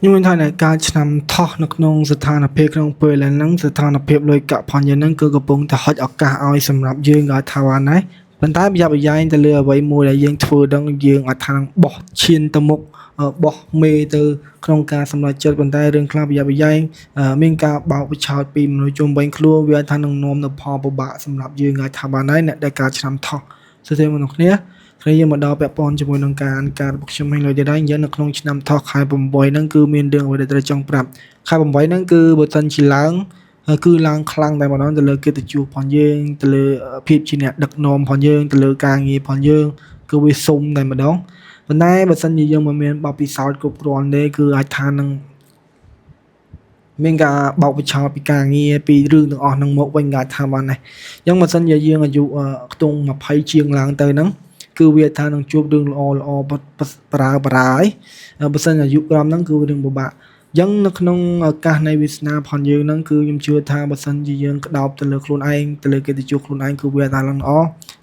Nhưng mình thấy làការឆ្នាំថោះនៅក្នុងស្ថានភាពក្នុងពេលឥឡូវហ្នឹងស្ថានភាពលុយកាក់ផងយើងហ្នឹងគឺកំពុងតែហុចឱកាសឲ្យសម្រាប់យើងឲ្យថាបានដែរប៉ុន្តែប្រយ័ត្នប្រយែងទៅលើអ្វីមួយដែលយើងធ្វើហ្នឹងយើងអាចថានឹងបោះឈានទៅមុខបោះមេទៅក្នុងការសម្រេចចិត្តប៉ុន្តែរឿងខ្លះប្រយ័ត្នប្រយែងមានការបោកបញ្ឆោតពីមនុស្សជុំវិញខ្លួនវាថានឹងនាំទៅផលពិបាកសម្រាប់យើងឲ្យថាបានដែរអ្នកដែលការឆ្នាំថោះសួស្តីបងប្អូនគ្នាយើងមកដល់ពាក់ព័ន្ធជាមួយនឹងការរបស់ខ្ញុំវិញលើទៀតហើយយើងនៅក្នុងឆ្នាំថោះខែ8ហ្នឹងគឺមានរឿងអ្វីដែលត្រូវចង់ប្រាប់ខែ8ហ្នឹងគឺបើសិនជាឡើងគឺឡើងខ្លាំងតែម្ដងទៅលើកិត្តិយសផងយើងទៅលើភាពជាអ្នកដឹកនាំផងយើងទៅលើការងារផងយើងគឺវាសុំតែម្ដងប៉ុន្តែបើសិនជាយើងមិនមានបទពិសោធន៍គ្រប់គ្រាន់ទេគឺអាចថានឹងមានការបោកបញ្ឆោតពីការងារពីរឿងទាំងអស់ហ្នឹងមកវិញអាចថាបានដែរអញ្ចឹងបើសិនជាយើងអាយុខ្ទង់20ជាងឡើងទៅហ្នឹងគឺវាថានឹងជួបរឿងល្អបារាយបើសិនអាយុក្រោមហ្នឹងគឺរឿងពិបាកអញ្ចឹងនៅក្នុងឱកាសនៃវាសនាផងយើងហ្នឹងគឺខ្ញុំជឿថាបើសិនជាយើងក្តោបទៅលើខ្លួនឯងទៅលើកិត្តិយសខ្លួនឯងគឺវាថាឡើងល្អ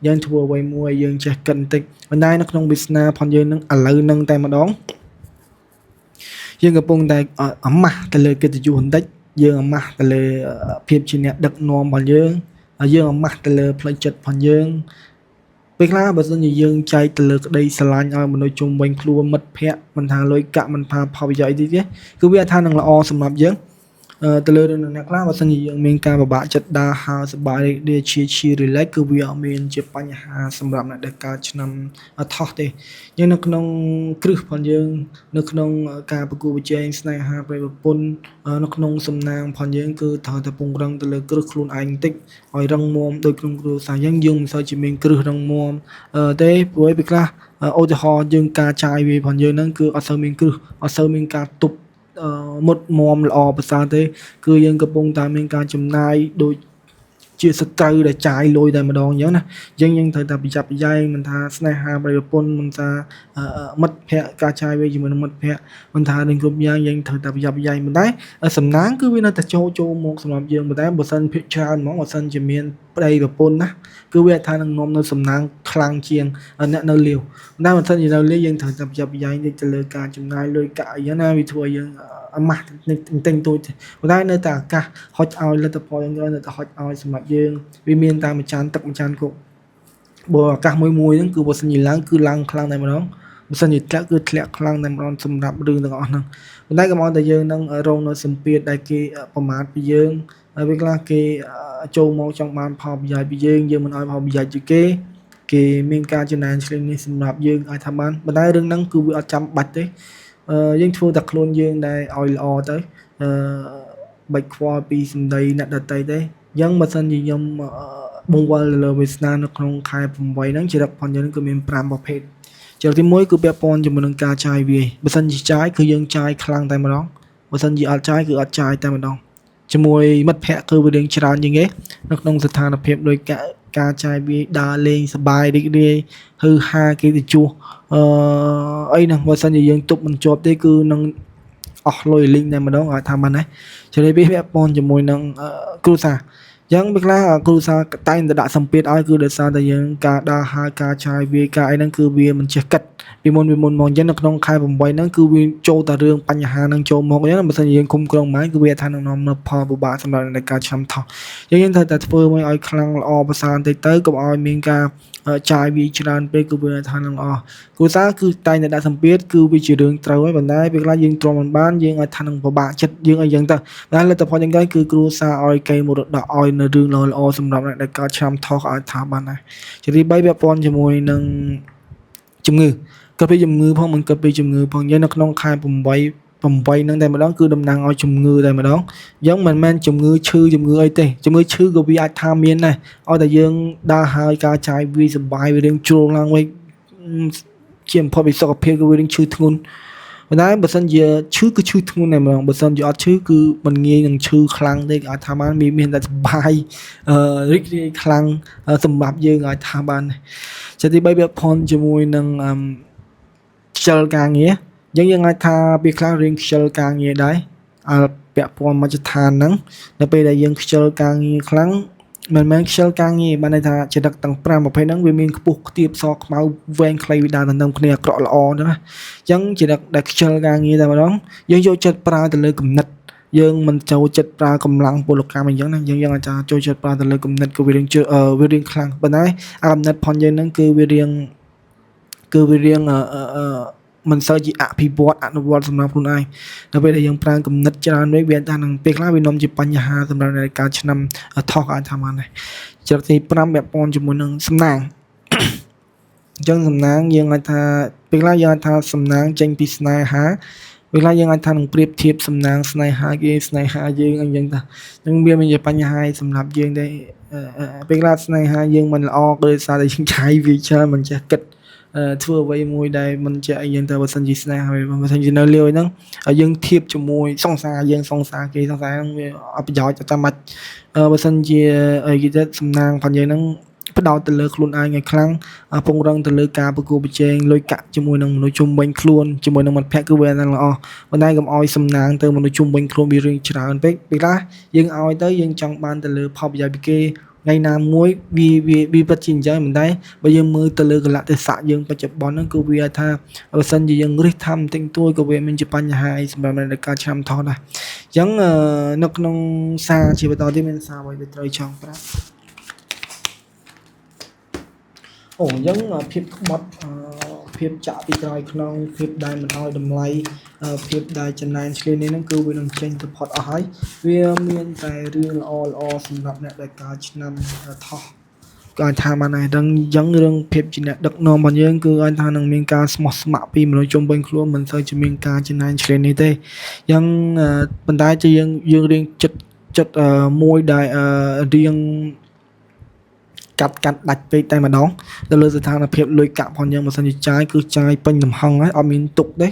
យើងធ្វើអ្វីមួយយើងចេះគិតបន្តិចប៉ុន្តែនៅក្នុងវាសនាផងយើងហ្នឹងឥឡូវហ្នឹងតែម្ដងយើងកំពុងតែអាម៉ាស់ទៅលើកិត្តិយសបន្តិចយើងអាម៉ាស់ទៅលើភាពជាអ្នកដឹកនាំរបស់យើងយើងអាម៉ាស់ទៅលើផ្លូវចិត្តផងយើងពេលខ្លះបើសិនជាយើងចែកទៅលើក្តីស្រឡាញ់ឲ្យមនុស្សជុំវិញខ្លួនមិត្តភ័ក្តិមិនថាលុយកាក់មិនថាផលប្រយោជន៍អីទេគឺវាថានឹងល្អសម្រាប់យើងទៅលើរឿងអ្នកខ្លះបើសិនជាយើងមានការពិបាកចិត្តដើរហើរសប្បាយរីករាយជា relax គឺវាអត់មានជាបញ្ហាសម្រាប់អ្នកដែលកើតឆ្នាំថោះទេយើងនៅក្នុងគ្រឹះផងយើងនៅក្នុងការប្រគួតប្រជែងស្នេហាប្រិយប្រពន្ធនៅក្នុងសំណាងផងយើងគឺត្រូវតែពង្រឹងទៅលើគ្រឹះខ្លួនឯងបន្តិចឲ្យរឹងមាំដោយក្នុងគ្រួសារយើងមិនសូវជាមានគ្រឹះរឹងមាំទេព្រោះពេលខ្លះឧទាហរណ៍យើងការចាយវាផងយើងហ្នឹងគឺអត់សូវមានគ្រឹះអត់សូវមានការទប់មុតមមល្អប្រសើរទេគឺយើងកំពុងតែមានការចំណាយដូចជាសត្រូវដែលចាយលុយតែម្ដងអញ្ចឹងណាយើងត្រូវតែប្រយ័ត្នប្រយែងមិនថាស្នេហាប្រិយប្រពន្ធមិនថាមិត្តភ័ក្តិការចាយវាជាមួយនឹងមិត្តភ័ក្តិមិនថានឹងគ្រប់យ៉ាងយើងត្រូវតែប្រយ័ត្នប្រយែងប៉ុន្តែសំណាងគឺវានៅតែចូលមកសម្រាប់យើងប៉ុន្តែបើសិនភាគច្រើនហ្មងបើសិនជាមានប្តីប្រពន្ធណាគឺវាថានឹងនាំនៅសំណាងខ្លាំងជាងអ្នកនៅលាវប៉ុន្តែបើសិនជានៅលាវយើងត្រូវតែប្រយ័ត្នប្រយែងទៅលើការចំណាយលុយកាក់អីចឹងណាវាធ្វើឲ្យយើងអាម៉ាស់ទិញទូចប៉ុន្តែនៅតែឱកាសហុចឲ្យលទ្ធផលយ៉ាងច្រើននៅតែហុចឲ្យសម្រាប់យើងវាមានតែមួយចានទឹកម្ចានគោកបើឱកាសមួយហ្នឹងគឺបើសិនជាឡើងគឺឡើងខ្លាំងតែម្ដងបើសិនជាធ្លាក់គឺធ្លាក់ខ្លាំងតែម្ដងសម្រាប់រឿងទាំងអស់ហ្នឹងប៉ុន្តែកុំឲ្យតែយើងនឹងរងនៅសម្ពាធដែលគេប្រមាថពីយើងហើយពេលខ្លះគេចូលមកចង់បានផលប្រយោជន៍ពីយើងមិនឲ្យផលប្រយោជន៍ពីគេមានការចំណានឆ្លៀងនេះសម្រាប់យើងឲ្យថាបានប៉ុន្តែរឿងហ្នឹងគឺវាអត់ចាំបាច់ទេយើងធ្វើតែខ្លួនយើងដែលឲ្យល្អទៅបាច់ខ្វល់ពីសម្ដីអ្នកដទៃទេអញ្ចឹងបើសិនជាខ្ញុំបង្វិលលើវាសនានៅក្នុងខែ8ហ្នឹងចរិតផងយើងគឺមាន5ប្រភេទចរិតទី1គឺពាក់ព័ន្ធជាមួយនឹងការចាយវាយបើសិនជាចាយគឺយើងចាយខ្លាំងតែម្ដងបើសិនជាអត់ចាយគឺអត់ចាយតែម្ដងជាមួយមិត្តភ័ក្តិគឺវារឿងច្រើនជាងគេនៅក្នុងស្ថានភាពដូចការចាយវាយដើរលេងសប្បាយរីករាយហឺហាគេទៅជួសអីហ្នឹងបើសិនជាយើងទប់មិនជាប់ទេគឺនឹងអស់លុយលីងតែម្ដងឲ្យថាបានណាជម្រាបពាក់ព័ន្ធជាមួយនឹងគ្រួសារអញ្ចឹងពេលខ្លះគ្រួសារតែងតែដាក់សម្ពាធឲ្យគឺដោយសារតែយើងការដើរហើរការចាយវាយការអីហ្នឹងគឺវាមិនចេះគិតពីមុនមកអញ្ចឹងនៅក្នុងខែ8ហ្នឹងគឺវាចូលតែរឿងបញ្ហាហ្នឹងចូលមកអញ្ចឹងបើសិនជាយើងគុំក្រងម៉ែគឺវាថានឹងនាំនៅផលពិបាកសម្រាប់ในការឆ្លំថោះយើងត្រូវតែធ្វើឲ្យខ្លាំងល្អប្រសើរបន្តិចទៅកុំឲ្យមានការចាយវាយច្រើនពេកគឺវាថានឹងអស់គ្រួសារគឺតែងតែដាក់សម្ពាធគឺវាជារឿងត្រូវហើយប៉ុន្តែពេលខ្លះយើងទ្រាំមិនបានយើងឲ្យថានឹងពិបាកចិត្តយើងអីចឹងទៅតែលទ្ធផលយ៉ាងគឺគ្រួសារឲ្យកេរមរតកឲ្យនៅរឿងល្អសម្រាប់អ្នកដែលកើតឆ្លំថោះឲ្យថាបានដែរជាទី3ពាក់ព័ន្ធជាមួយនឹងជំងឺក៏ពីជំងឺផងមិនក៏ពីជំងឺផងយើងនៅក្នុងខែ8ហ្នឹងតែម្ដងគឺតំណាងឲ្យជំងឺតែម្ដងអញ្ចឹងមិនមែនជំងឺឈឺជំងឺអីទេជំងឺឈឺក៏វាអាចថាមានដែរឲ្យតែយើងដើរហើយការចាយវាសុបាយវារឿងជ្រុលឡើងវិញជាបំផុតពីសុខភាពគឺវារឿងឈឺធ្ងន់ប៉ុន្តែបើសិនជាឈឺគឺឈឺធ្ងន់តែម្ដងបើសិនជាអត់ឈឺគឺមិនងាយនឹងឈឺខ្លាំងទេអាចថាបានមានតែសុបាយរីករាយខ្លាំងសម្រាប់យើងអាចថាបានជាទី3ពាក់ព័ន្ធជាមួយនឹងខ្យល់ការងារយើងអាចថាពេលខ្លះរៀងខ្ជិលការងារដែរពាក់ព័ន្ធមជ្ឈដ្ឋានហ្នឹងនៅពេលដែលយើងខ្ជិលការងារខ្លាំង មិនមែនខ្ជិលការងារបានន័យថាចរិតទាំង5ប្រភេទហ្នឹងវាមានខ្ពស់ខ្ទាបសខ្មៅវែងខ្លីវាដើរដណ្ដើមគ្នាអាក្រក់ល្អណាអញ្ចឹងចរិតដែលខ្ជិលការងារតែម្ដងយើងយកចិត្តប្រើទៅលើគំនិតយើងមិនចូលចិត្តប្រើកម្លាំងពលកម្មអញ្ចឹងណាយើងអាចចូលចិត្តប្រើទៅលើគំនិតក៏វារៀងខ្លាំងប៉ុន្តែអាគំនិតផងយើងហ្នឹងគឺវារៀងមិនសូវជាអភិវឌ្ឍអនុវត្តសម្រាប់ខ្លួនឯងនៅពេលដែលយើងប្រើគំនិតច្រើនវិញវាថានឹងពេលខ្លះវានាំជាបញ្ហាសម្រាប់នៃការឆ្នាំថោះអាចថាបានដែរចរិតទី5ពាក់ព័ន្ធជាមួយនឹងសំណាងអញ្ចឹងសំណាងយើងអាចថាពេលខ្លះយើងអាចថាសំណាងចេញពីស្នេហាពេលខ្លះយើងអាចថានឹងប្រៀបធៀបសំណាងស្នេហាគេស្នេហាយើងអញ្ចឹងថានឹងវាមានជាបញ្ហាសម្រាប់យើងដែរពេលខ្លះស្នេហាយើងមិនល្អក៏ដោយសារតែយើងឆាយវាច្រើនមិនចេះគិតធ្វើអ្វីមួយដែលមិនចេះអីយ៉ាងទៅបើសិនជាស្នេហាបើសិនជានៅលាវហ្នឹងយើងធៀបជាមួយសង្សារយើងសង្សារគេសង្សារហ្នឹងវាអត់ប្រយោជន៍តែមិនបើសិនជាអីគេទៅសំណាងផងយើងហ្នឹងផ្ដោតទៅលើខ្លួនឯងឲ្យខ្លាំងពង្រឹងទៅលើការប្រកួតប្រជែងលុយកាក់ជាមួយនឹងមនុស្សជុំវិញខ្លួនជាមួយនឹងមិត្តភក្តិគឺវានឹងល្អប៉ុន្តែកុំឲ្យសំណាងទៅមនុស្សជុំវិញខ្លួនវារឿងច្រើនពេកពេលខ្លះយើងឲ្យទៅយើងចង់បានទៅលើផលប្រយោជន៍ពីគេថ្ងៃណាមួយវាពិតជាអញ្ចឹងមិនដែរបើយើងមើលទៅលើកលៈទេសៈយើងបច្ចុប្បន្នហ្នឹងគឺវាថាបើសិនជាយើងរិះថាបន្តិចតួចក៏វាមានជាបញ្ហាអីសម្រាប់នៃការឆ្នាំថោះដែរអញ្ចឹងនៅក្នុងសារជាបន្តទៀតមានសារអ្វីដែលត្រូវចង់ប្រាប់អូអញ្ចឹងភាពក្បត់ភាពចាក់ពីក្រោយខ្នងភាពដែលមិនឲ្យតម្លៃភាពដែលចំណែនឆ្លៀននេះហ្នឹងគឺវានឹងចេញទៅផុតអស់ហើយវាមានតែរឿងល្អសម្រាប់អ្នកដែលកើតឆ្នាំថោះក៏អាចថាបានដែរអញ្ចឹងរឿងភាពជាអ្នកដឹកនាំរបស់យើងគឺអាចថានឹងមានការស្មោះស្ម័គ្រពីមនុស្សជុំវិញខ្លួនមិនសូវជាមានការចំណែនឆ្លៀននេះទេអញ្ចឹងប៉ុន្តែជាយើងរៀងចិត្តមួយដែលរៀងកាត់ដាច់ពេកតែម្ដងទៅលើស្ថានភាពលុយកាក់ផងយើងបើសិនជាចាយគឺចាយពេញទំហឹងហើយអត់មានទុកទេ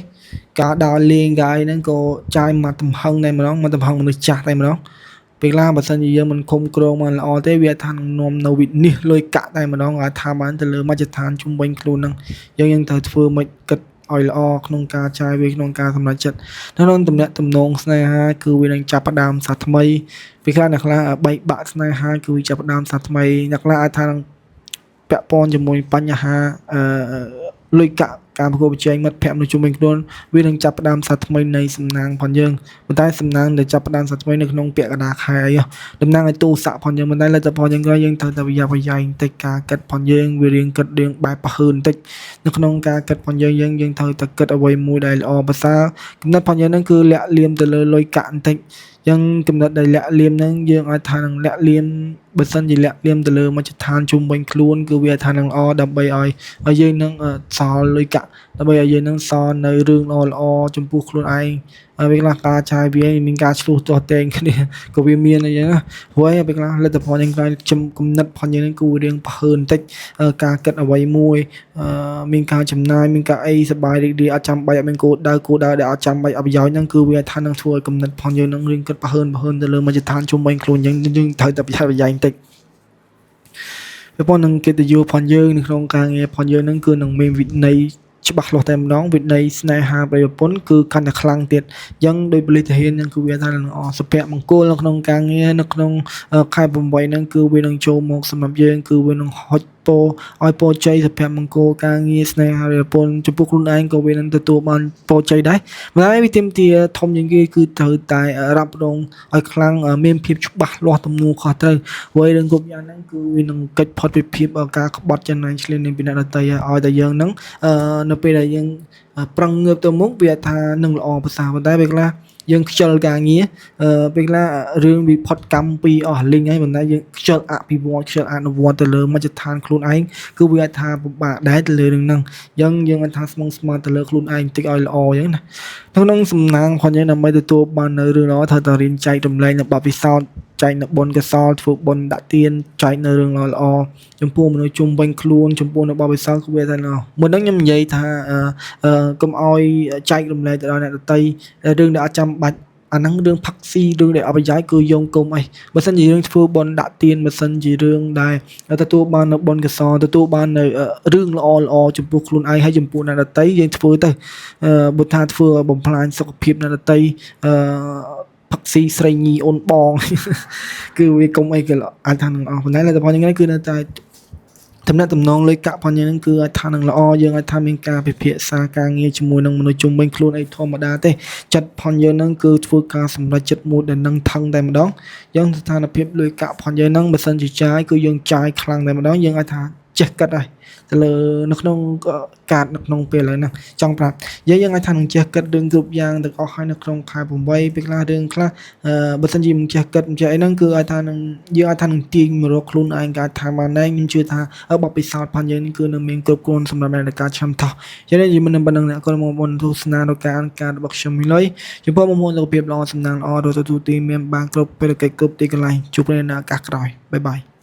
ការដើរលេងកាយហ្នឹងក៏ចាយមកទំហឹងតែម្ដងមកទំហឹងមនុស្សចាស់តែម្ដងពេលខ្លះបើសិនជាយើងមិនគុំក្រងមកល្អទេវាថានឹងនាំនៅវិនិច្ឆ័យលុយកាក់តែម្ដងអាចថាបានទៅលើមជ្ឈដ្ឋានជុំវិញខ្លួនហ្នឹងយើងត្រូវធ្វើមិនគិតឲ្យល្អក្នុងការចាយវាក្នុងការសម្រេចចិត្តនៅក្នុងទំនាក់ទំនងស្នេហាគឺវានឹងចាប់ផ្ដើមសាថ្មីពេលខ្លះអ្នកខ្លះបែកបាក់ស្នេហាគឺវាចាប់ផ្ដើមសាថ្មីអ្នកខ្លះអាចថានឹងពាក់ព័ន្ធជាមួយបញ្ហាលុយកាក់ការប្រកួតប្រជែងមិត្តភក្តិមនុស្សជុំវិញខ្លួនវានឹងចាប់ផ្ដើមសាថ្មីនៃសំណាងផងយើងប៉ុន្តែសំណាងដែលចាប់ផ្ដើមសាថ្មីនៅក្នុងពាក្យកណ្ដាលខែអីតំណាងឲ្យទូស័កផងយើងប៉ុន្តែលទ្ធផលយើងក៏យើងត្រូវតែប្រយ័ត្នប្រយែងបន្តិចការគិតផងយើងវារៀងគិតរៀងបែបប្រហើនបន្តិចនៅក្នុងការគិតផងយើងត្រូវតែគិតអ្វីមួយដែលល្អប្រសើរកំណត់ផងយើងហ្នឹងគឺលាក់លៀមទៅលើលុយកាក់បន្តិចយ៉ាងកំណត់ដែលលាក់លៀមហ្នឹងយើងអាចថានឹងលាក់លៀមបើសិនជាលាក់លៀមទៅលើមជ្ឈដ្ឋានជុំវិញខ្លួនគឺវាថានឹងល្អដើម្បីឲ្យយើងនឹងសល់លុយកាក់ដើម្បីឲ្យយើងនឹងសល់នៅរឿងល្អចំពោះខ្លួនឯងហើយពេលខ្លះការចាយវាមានការឆ្លោះទាស់ទែងគ្នាក៏វាមានអញ្ចឹងណាព្រោះពេលខ្លះលទ្ធផលយើងក្រោយគំនិតផងយើងនឹងគូរៀងប្រហើនបន្តិចការគិតអ្វីមួយមានការចំណាយមានការអីសបាយរីករាយអត់ចាំបាច់អត់មានគោលដៅដែលអត់ចាំបាច់អត់ប្រយោជន៍ហ្នឹងគឺវាថានឹងធ្វើឲ្យគំនិតផងយើងនឹងរៀងគិតប្រហើនទៅលើមជ្ឈដ្ឋានជុំវិញខ្លួនយើងត្រូវតែប្រយ័ត្នប្រយែងបន្តិចពេលប៉ុណ្ណឹងកិត្តិយសផងយើងនៅក្នុងការងារផងយើងនឹងគឺនឹងមានវិន័យច្បាស់លាស់តែម្ដងវិន័យស្នេហាប្រពន្ធគឺកាន់តែខ្លាំងទៀតអញ្ចឹងដោយពលិទាហានហ្នឹងគឺវាថាល្អសុភមង្គលនៅក្នុងការងារនៅក្នុងខែ8ហ្នឹងគឺវានឹងចូលមកសម្រាប់យើងគឺវានឹងហុចពោឲ្យពរជ័យសុភមង្គលការងារស្នេហាប្រពន្ធចំពោះខ្លួនឯងក៏វានឹងទទួលបានពរជ័យដែរប៉ុន្តែវាទាមទារធំជាងគេគឺត្រូវតែរ៉ាប់រងឲ្យខ្លាំងមានភាពច្បាស់លាស់ទំនួលខុសត្រូវអ្វីដែលគ្រប់យ៉ាងហ្នឹងគឺវានឹងកិច្ចផុតពីភាពការក្បត់ចំណែងឆ្លៀននៃពីអ្នកដទៃឲ្យតែយើងហ្នឹងនៅពេលដែលយើងប្រឹងងើបទៅមុខវាថានឹងល្អប្រសើរប៉ុន្តែពេលខ្លះយើងខ្ជិលការងារពេលខ្លះរឿងវិផុតកម្មពីអស់លីងហើយប៉ុន្តែយើងខ្ជិលអភិវឌ្ឍខ្ជិលអនុវត្តទៅលើមជ្ឈដ្ឋានខ្លួនឯងគឺវាថាពិបាកដែរទៅលើរឿងហ្នឹងអញ្ចឹងយើងអាចថាស្មងស្មាតទៅលើខ្លួនឯងបន្តិចឲ្យល្អអញ្ចឹងណាក្នុងសំណាងផងយើងដើម្បីទទួលបាននៅរឿងល្អត្រូវតែរៀនចែករំលែកនៅបទពិសោធន៍ចែកនៅបុណ្យកសលធ្វើបុណ្យដាក់ទានចែកនៅរឿងល្អចំពោះមនុស្សជុំវិញខ្លួនចំពោះនៅបទពិសោធន៍គឺវាថាល្អមុនហ្នឹងខ្ញុំនិយាយថាកុំឲ្យចែករំលែកទៅដល់អ្នកដទៃរឿងដែលអត់ចាំបាច់អាហ្នឹងរឿងផឹកស៊ីរឿងដែលអបយាយគឺយោងគុំអីបើសិនជារឿងធ្វើបុណ្យដាក់ទានបើសិនជារឿងដែលទទួលបាននៅបុណ្យកសលទទួលបាននៅរឿងល្អចំពោះខ្លួនឯងហើយចំពោះអ្នកដទៃយើងធ្វើទៅបើថាធ្វើបំផ្លាញសុខភាពអ្នកដទៃ ផឹកស៊ីស្រីញីអូនបង គឺវាកុំអីគេអាចថានឹងអស់ប៉ុន្តែលទ្ធផលយ៉ាងណាគឺនៅតែតំណែងតំណងលុយកាក់ផងយ៉ាងហ្នឹងគឺអាចថានឹងល្អយើងអាចថាមានការពិភាក្សាការងារជាមួយនឹងមនុស្សជុំវិញខ្លួនអីធម្មតាទេចិត្តផងយើងហ្នឹងគឺធ្វើការសម្រេចចិត្តមួយដែលនឹងថឹងតែម្ដងយើងស្ថានភាពលុយកាក់ផងយើងហ្នឹងបើសិនជាចាយគឺយើងចាយខ្លាំងតែម្ដងយើងអាចថាចេះគិតហើយទៅលើនៅក្នុងកាតនៅក្នុងពេលឥឡូវហ្នឹងចង់ប្រាប់យើងអាចថានឹងចេះគិតរឿងគ្រប់យ៉ាងទាំងអស់ហើយនៅក្នុងខែ8ពេលខ្លះរឿងខ្លះបើសិនជាមិនចេះគិតមិនចេះអីហ្នឹងគឺអាចថានឹងយើងអាចថានឹងទាញមករកខ្លួនឯងកាថាបានដែរខ្ញុំជឿថាបបិសោតផងយើងគឺនៅមានគ្រប់គ្រាន់សម្រាប់នៃការឆាំថោះយ៉ាងនេះមិនប៉ុណ្្នឹងអ្នកក៏មកបងទស្សនានៅការរបស់ខ្ញុំមីលុយចំពោះមុំលោកភាពល្អសំណាងល្អរកទទួលទីមានបានគ្រប់ពេលកិច្ចគ្រប់ទីកន្លែងជួបគ្នានៅឱកាសក្រោយបាយបាយ